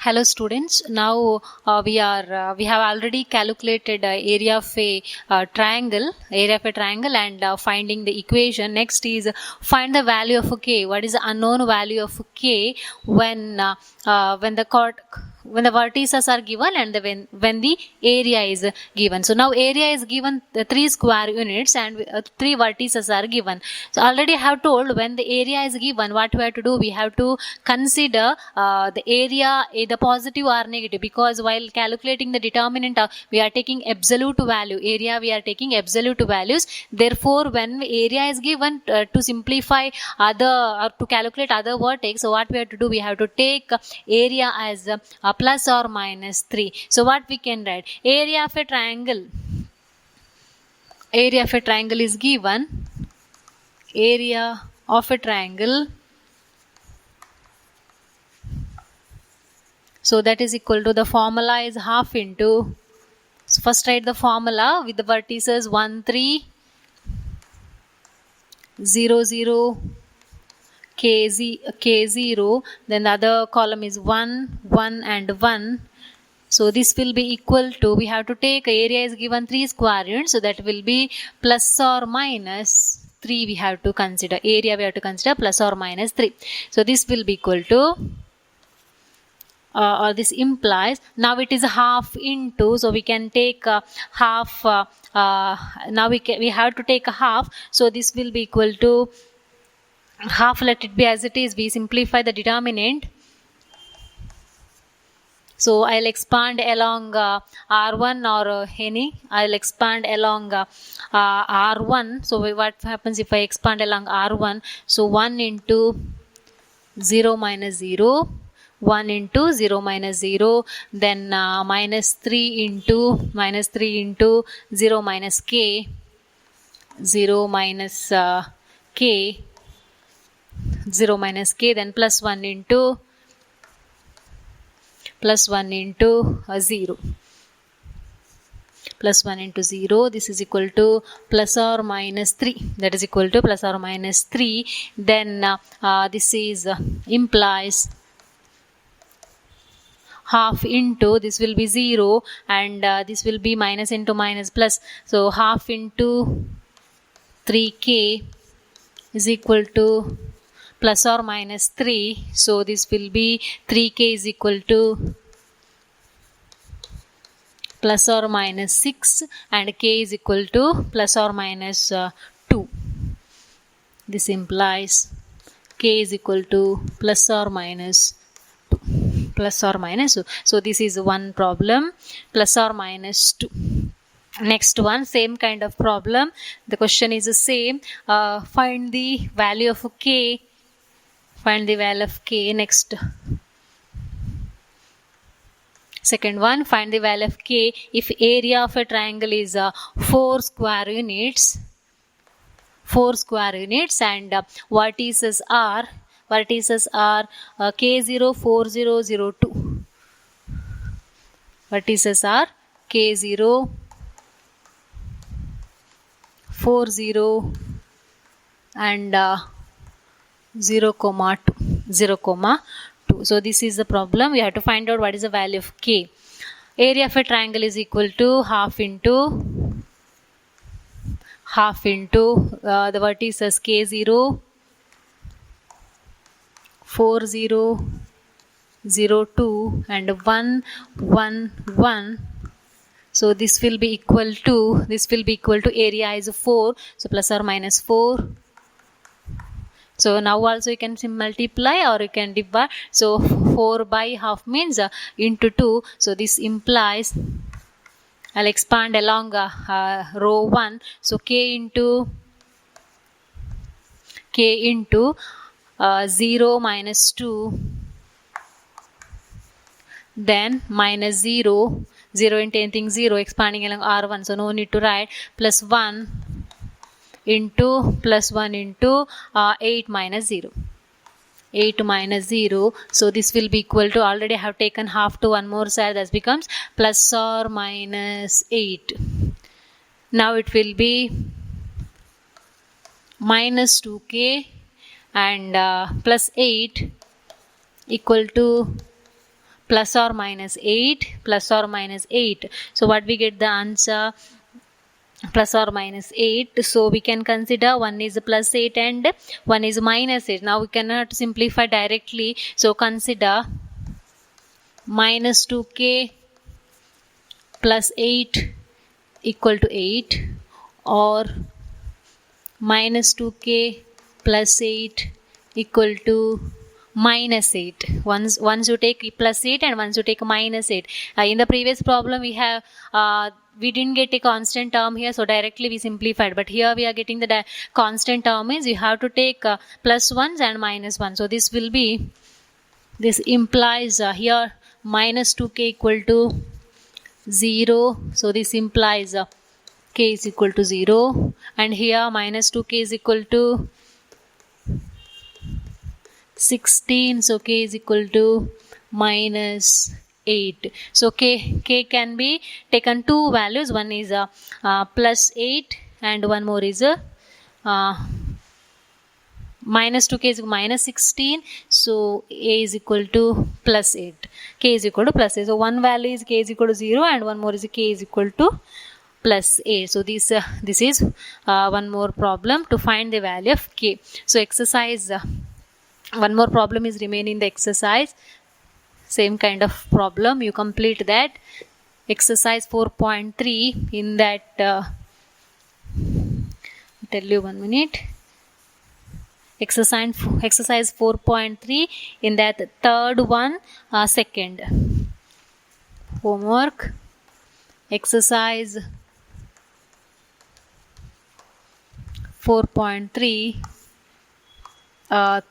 Hello students. Now we have already calculated area of a triangle, and finding the equation. Next is find the value of k. What is the unknown value of k when the vertices are given and when the area is given. So now area is given 3 square units and 3 vertices are given. So already I have told when the area is given, what we have to do, we have to consider the area either positive or negative, because while calculating the determinant we are taking absolute value. Area we are taking absolute values. Therefore when area is given, to simplify other or to calculate other vertex, so what we have to do, we have to take area as plus or minus 3. So what we can write, area of a triangle is given. Area of a triangle, so that is equal to, the formula is half into, so first write the formula with the vertices 1 3 0 0 k0, then the other column is 1 1 and 1. So this will be equal to, we have to take area is given 3 square units, so that will be plus or minus 3. We have to consider area, we have to consider plus or minus 3. So this will be equal to, or this implies, now it is half into, so we can take half, now we have to take a half, so this will be equal to half. Let it be as it is, we simplify the determinant. So I'll expand along R1 or I'll expand along R1. So what happens if I expand along R1? So 1 into 0 minus 0, 1 into 0 minus 0, then minus 3 into 0 minus k, 0 minus k, 0 minus k, then plus 1 into 0, plus 1 into 0, this is equal to plus or minus 3, that is equal to plus or minus 3. Then this is implies half into, this will be 0 and this will be minus into minus plus, so half into 3k is equal to plus or minus 3. So this will be 3k is equal to plus or minus 6 and k is equal to plus or minus 2. This implies k is equal to plus or minus 2. Plus or minus 2. So this is one problem, plus or minus 2. Next one, same kind of problem. The question is the same. Find the value of k. Find the value of k. Next, second one, find the value of k if area of a triangle is 4 square units. 4 square units and vertices are k0 4 0 0 2. Vertices are k0 4 0 and 0 comma 2. So this is the problem. We have to find out what is the value of k. Area of a triangle is equal to half into the vertices k0 4 0 0 2 and 1 1 1. So this will be equal to area is 4, so plus or minus 4. So now also you can multiply or you can divide. So 4 by half means into 2. So this implies, I'll expand along row 1. So k into 0 minus 2, then minus 0 into anything 0, expanding along R1, so no need to write, plus 1 into 8 minus 0. 8 minus 0, so this will be equal to, already I have taken half to one more side, that becomes plus or minus 8. Now it will be minus 2k and plus 8 equal to plus or minus 8, plus or minus 8. So what we get the answer? Plus or minus 8. So we can consider one is plus 8 and one is minus 8. Now we cannot simplify directly. So consider minus 2k plus 8 equal to 8, or minus 2k plus 8 equal to minus 8. Once you take plus 8 and once you take minus 8. In the previous problem we didn't get a constant term here, so directly we simplified, but here we are getting the constant term, means you have to take plus 1s and minus 1. So this implies here minus 2k equal to 0. So this implies k is equal to 0, and here minus 2k is equal to 16. So k is equal to minus 8. So k can be taken two values. One is plus 8 and one more is minus 2k is minus 16. So a is equal to plus 8. K is equal to plus 8. So one value is k is equal to 0 and one more is k is equal to plus 8. So this is one more problem to find the value of k. So exercise one more problem is remaining in the exercise. Same kind of problem. You complete that. Exercise 4.3. In that, tell you 1 minute. Exercise 4.3. In that third one, second. Homework. Exercise 4.3.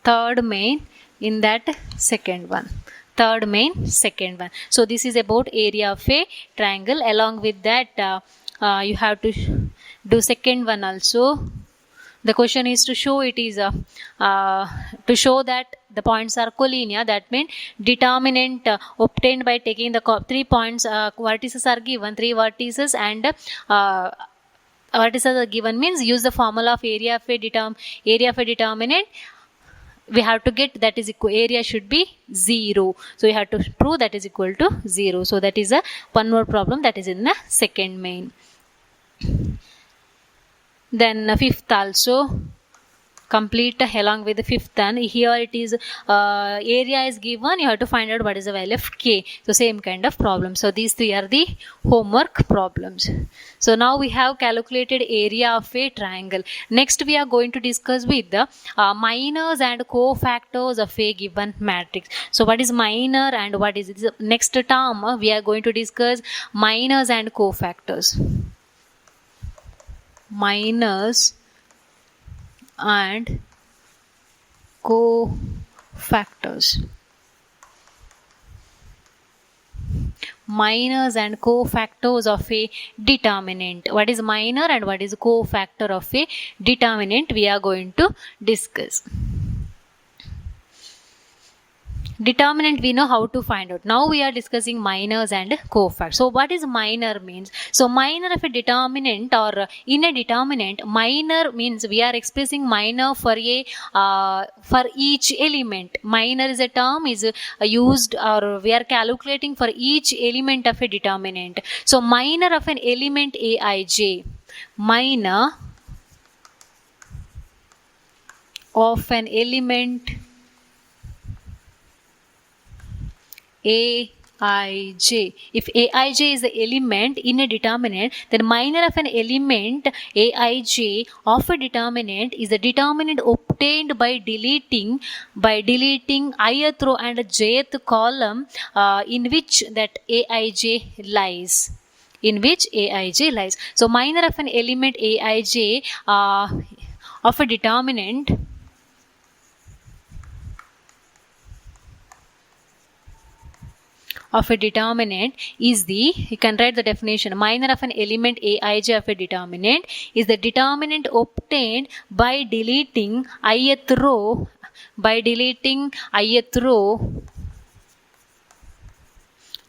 Third main, in that second one. Third main, second one. So this is about area of a triangle. Along with that, you have to do second one also. The question is to show it is to show that the points are collinear. That means determinant obtained by taking the 3 points. Vertices are given, 3 vertices, and vertices are given, means use the formula of area of a determinant. We have to get that is equal, area should be 0. So you have to prove that is equal to 0. So that is one more problem that is in the second main. Then fifth also complete along with the fifth one. Here it is area is given, you have to find out what is the value of k. So same kind of problem. So these three are the homework problems. So now we have calculated area of a triangle. Next we are going to discuss with the minors and cofactors of a given matrix. So what is minor and what is it? Next term we are going to discuss minors and cofactors. Minors and cofactors. Minors and cofactors of a determinant. What is minor and what is cofactor of a determinant we are going to discuss. Determinant we know how to find out. Now we are discussing minors and cofactors. So what is minor means? So minor of a determinant, or in a determinant, minor means we are expressing minor for a for each element. Minor is a term is used, or we are calculating for each element of a determinant. So minor of an element Aij. Minor of an element Aij. If Aij is the element in a determinant, then minor of an element Aij of a determinant is the determinant obtained by deleting ith row and jth column in which that Aij lies. In which Aij lies. So minor of an element Aij of a determinant is the, you can write the definition. Minor of an element Aij of a determinant is the determinant obtained by deleting ith row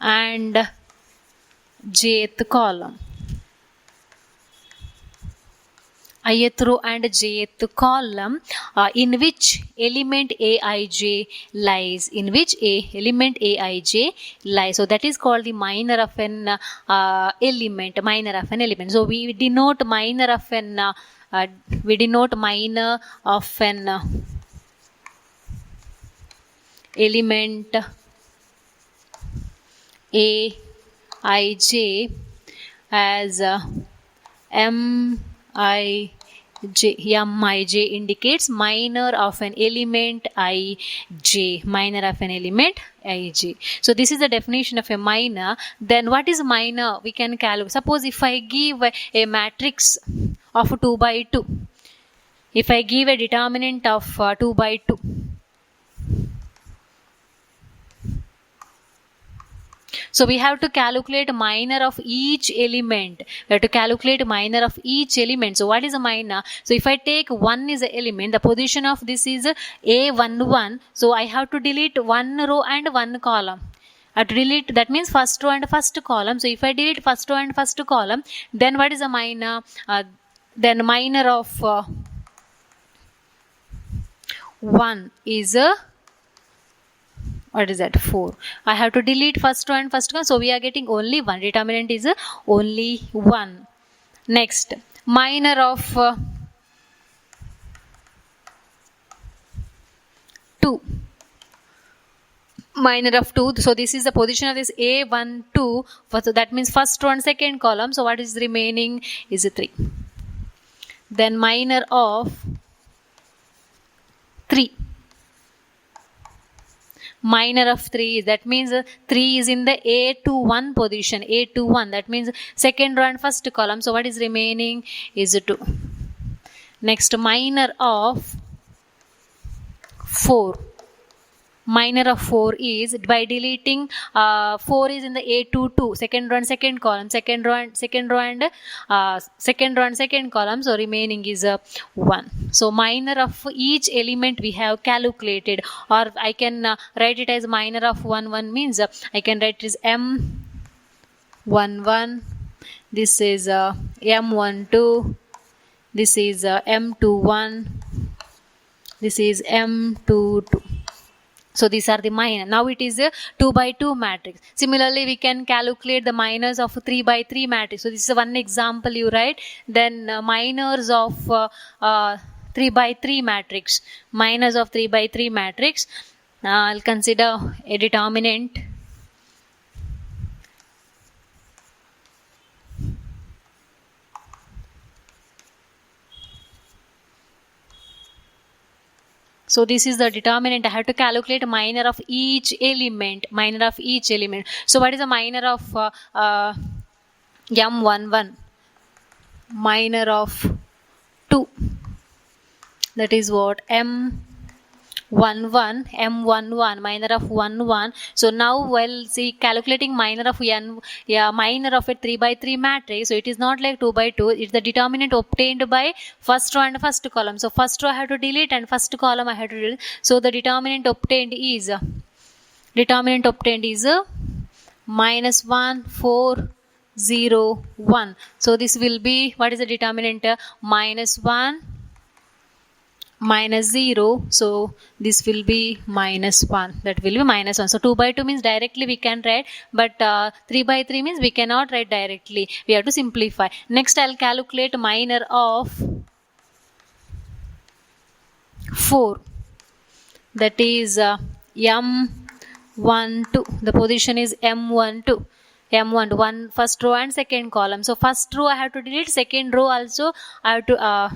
and jth column. ith row and jth column in which element aij lies, in which element aij lies. So that is called the minor of an element, minor of an element. So we denote minor of an element aij as mij. Mij indicates minor of an element ij, minor of an element ij. So this is the definition of a minor. Then what is minor? We can calculate. Suppose if I give a matrix of 2 by 2, if I give a determinant of 2 by 2, so we have to calculate minor of each element. We have to calculate minor of each element. So what is a minor? So if I take 1 is an element, the position of this is A11. So I have to delete 1 row and 1 column. I have to delete, that means first row and first column. So if I delete first row and first column, then what is a minor? Then minor of 1 is what is that? 4. I have to delete first row and first column. So we are getting only 1. Determinant is only 1. Next, minor of 2. Minor of 2. So this is the position of this A12. So that means first row and second column. So what is remaining is 3. Then minor of 3. Minor of 3, that means 3 is in the A21 position, A21, that means second row and first column. So what is remaining is 2. Next, minor of 4. Minor of 4 is by deleting 4 is in the A22, second row and second column, second row and second column. So remaining is 1. So minor of each element we have calculated, or I can write it as minor of 1 1 means I can write it as M11. This is M12. This is M21. This is M22. So these are the minor. Now it is a 2 by 2 matrix. Similarly, we can calculate the minors of 3 by 3 matrix. So this is one example you write. Then minors of 3 by 3 matrix. Minors of 3 by 3 matrix. I'll consider a determinant. So this is the determinant. I have to calculate minor of each element. Minor of each element. So what is the minor of M11? Minor of 2. That is what? M11, minor of 1 1. So now we'll see calculating minor of minor of a 3 by 3 matrix. So it is not like 2 by 2. It's the determinant obtained by first row and first column. So first row I have to delete and first column I have to delete. So the determinant obtained is minus 1 4 0 1. So this will be, what is the determinant? Minus 1 minus 0. So this will be minus 1. That will be minus 1. So 2 by 2 means directly we can write, but 3 by 3 means we cannot write directly. We have to simplify. Next, I'll calculate minor of 4. That is M12. The position is M12. M12, first row and second column. So first row I have to delete. Second row also I have to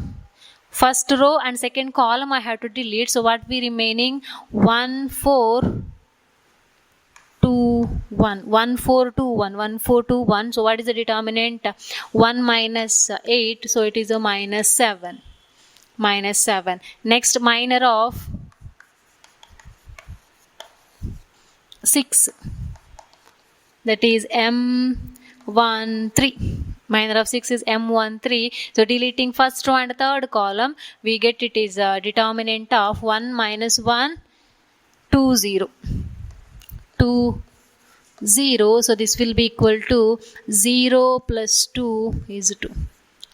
first row and second column I have to delete. So what we remaining? 1 4 2 1. 1 4 2 1. 1 4 2 1. So what is the determinant? 1 minus 8. So it is a minus 7. Minus 7. Next, minor of 6. That is M13. Minor of 6 is M13. So deleting first row and third column, we get it is a determinant of 1 minus 1 2 0. 2 0. So this will be equal to 0 plus 2 is 2.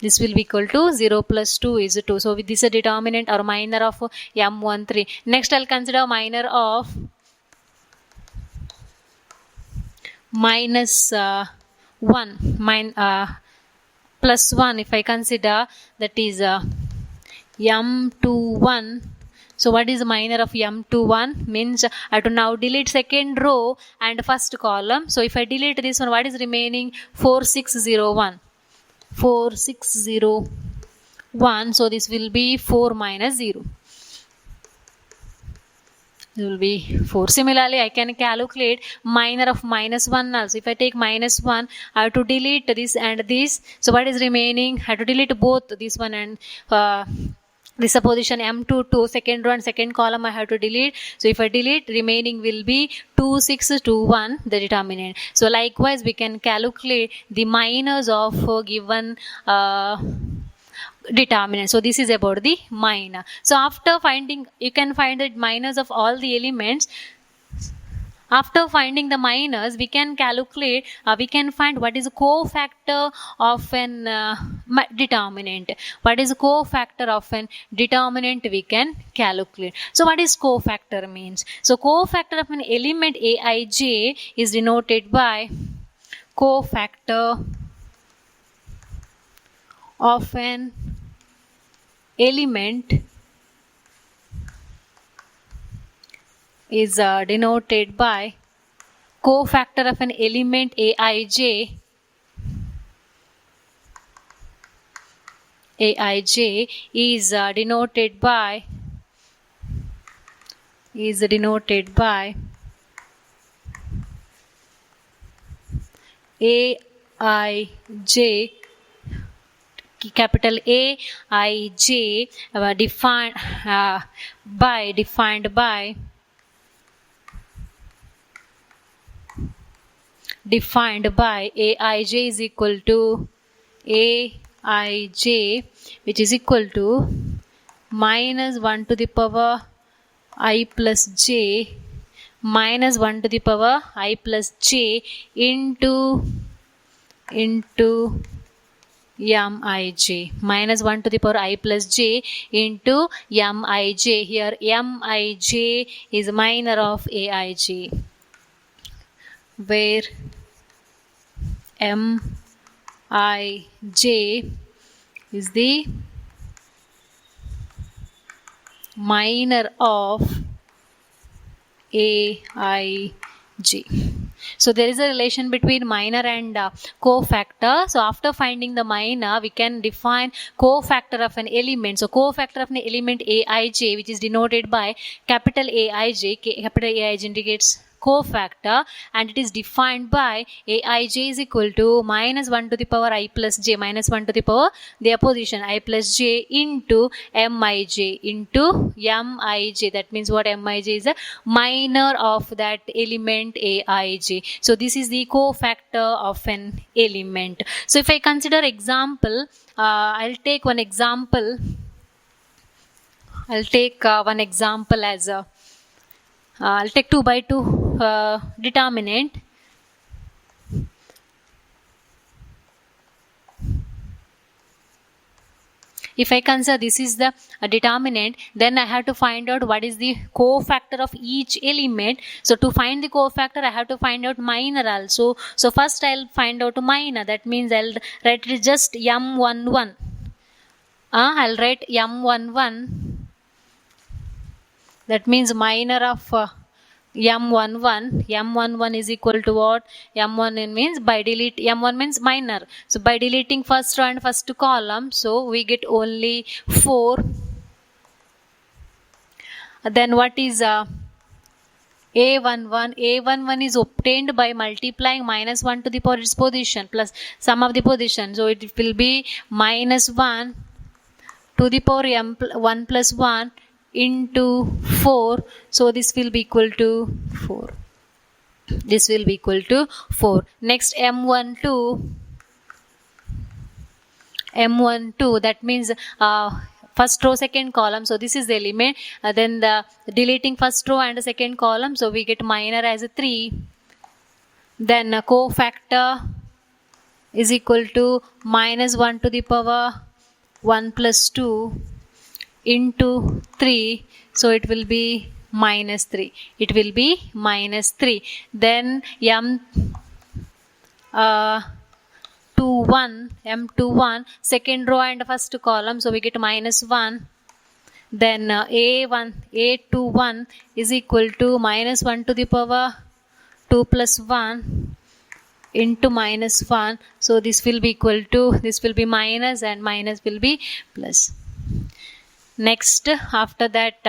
This will be equal to 0 plus 2 is 2. So with this a determinant or minor of M13. Next I'll consider minor of minus 1 plus 1. If I consider, that is M21. So what is the minor of M21? Means I have to now delete second row and first column. So if I delete this one, what is remaining? 4601. 4601. So this will be 4 minus 0. It will be 4. Similarly, I can calculate minor of minus 1 also. If I take minus 1, I have to delete this and this. So what is remaining? I have to delete both this one and this position M22, second row and second column I have to delete. So if I delete, remaining will be 2621, the determinant. So likewise, we can calculate the minors of given determinant. So this is about the minor. So after finding, you can find the minors of all the elements. After finding the minors, we can calculate, we can find what is the cofactor of an determinant. What is the cofactor of an determinant we can calculate. So what is cofactor means? So cofactor of an element Aij is denoted by cofactor of an element is denoted by cofactor of an element Aij. Aij is denoted by Aij, capital Aij, defined by Aij is equal to Aij, which is equal to minus 1 to the power I plus j minus 1 to the power I plus j into Mij, minus 1 to the power I plus j into Mij. Here Mij is minor of Aij, where Mij is the minor of Aij. So there is a relation between minor and cofactor. So after finding the minor, we can define cofactor of an element. So cofactor of an element Aij, which is denoted by capital Aij. Capital Aij indicates cofactor, and it is defined by Aij is equal to minus 1 to the power I plus j, minus 1 to the power the opposition I plus j into Mij, that means what? Mij is a minor of that element Aij. So this is the cofactor of an element. So if I consider example, I'll take one example. I'll take one example as a I'll take 2 by 2 determinant. If I consider this is the determinant, then I have to find out what is the cofactor of each element. So to find the cofactor, I have to find out minor also. So first I'll find out minor. That means I'll write it just M11. I'll write M11. That means minor of M11. M11 is equal to what? M1 means by delete. M1 means minor. So by deleting first row and first column, so we get only 4. Then what is A11? A11 is obtained by multiplying minus 1 to the power its position plus sum of the position. So it will be minus 1 to the power M1 plus 1 into 4. So this will be equal to 4. This will be equal to 4. Next M12. M12, that means first row second column. So this is the element. Then the deleting first row and the second column. So we get minor as a 3. Then cofactor is equal to minus 1 to the power 1 plus 2 into 3. So it will be minus 3. It will be minus 3. Then m21 second row and first column, so we get minus 1. Then a21 is equal to minus 1 to the power 2 plus 1 into minus 1. So this will be equal to, this will be minus and minus will be plus. Next, after that,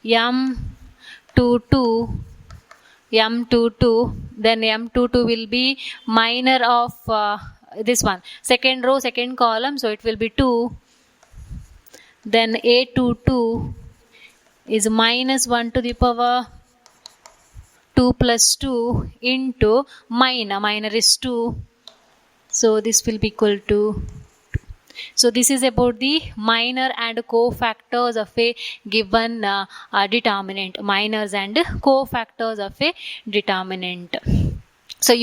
m22, then m22 will be minor of this one, second row second column, so it will be 2. Then a22 is minus 1 to the power 2 plus 2 into minor is 2, so this will be equal to. So this is about the minor and cofactors of a given determinant, minors and cofactors of a determinant. So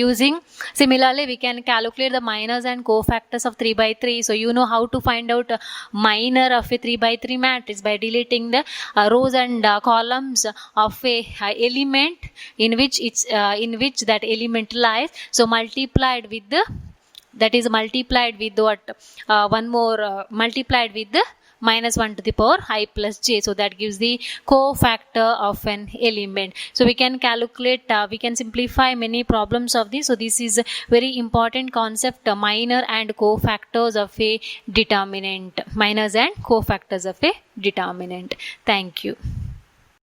similarly we can calculate the minors and cofactors of 3 by 3. So you know how to find out minor of a 3 by 3 matrix by deleting the rows and columns of a element in which that element lies. So multiplied with what, one more multiplied with the minus 1 to the power I plus j, so that gives the cofactor of an element. So we can calculate, we can simplify many problems of this. So this is a very important concept, minor and cofactors of a determinant, minors and cofactors of a determinant. Thank you.